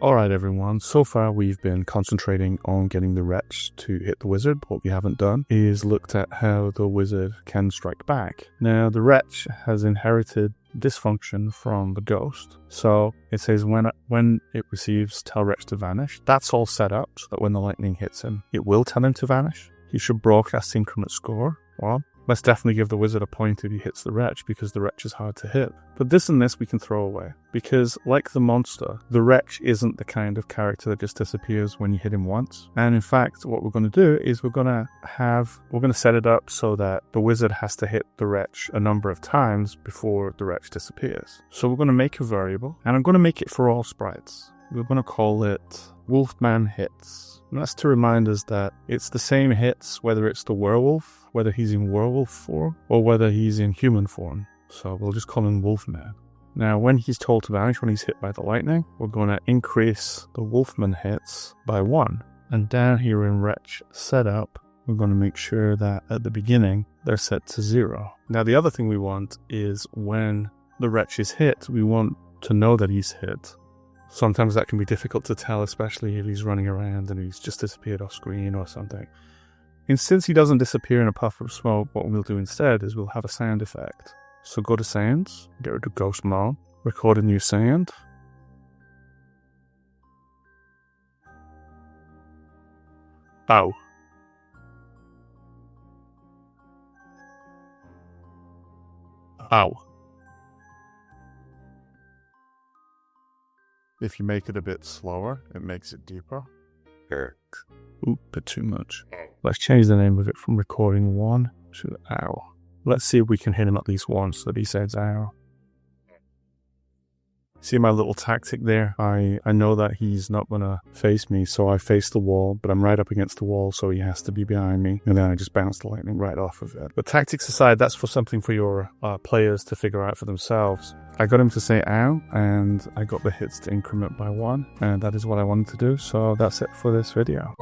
Alright everyone, so far we've been concentrating on getting the wretch to hit the wizard. What we haven't done is looked at how the wizard can strike back. Now the wretch has inherited this function from the ghost. So it says when it receives tell wretch to vanish. That's all set up so that when the lightning hits him, it will tell him to vanish. He should broadcast increment score. Well, let's definitely give the wizard a point if he hits the wretch, because the wretch is hard to hit. But this and this we can throw away, because like the monster, the wretch isn't the kind of character that just disappears when you hit him once. And in fact, what we're going to do is we're going to set it up so that the wizard has to hit the wretch a number of times before the wretch disappears. So we're going to make a variable, and I'm going to make it for all sprites. We're going to call it Wolfman hits. And that's to remind us that it's the same hits whether it's the werewolf, whether he's in werewolf form, or whether he's in human form. So we'll just call him Wolfman. Now when he's told to vanish, when he's hit by the lightning, we're going to increase the Wolfman hits by 1. And down here in wretch setup, we're going to make sure that at the beginning they're set to 0. Now the other thing we want is when the wretch is hit, we want to know that he's hit. Sometimes that can be difficult to tell, especially if he's running around and he's just disappeared off screen or something. And since he doesn't disappear in a puff of smoke, what we'll do instead is we'll have a sound effect. So go to sounds, get rid of ghost mode, record a new sound. Ow. Ow. If you make it a bit slower, it makes it deeper. Ooh, bit too much. Let's change the name of it from recording 1 to ow. Let's see if we can hit him at least once so that he says ow. See my little tactic there? I know that he's not going to face me, so I face the wall, but I'm right up against the wall, so he has to be behind me, and then I just bounce the lightning right off of it. But tactics aside, that's for something for your players to figure out for themselves. I got him to say ow, and I got the hits to increment by 1, and that is what I wanted to do, so that's it for this video.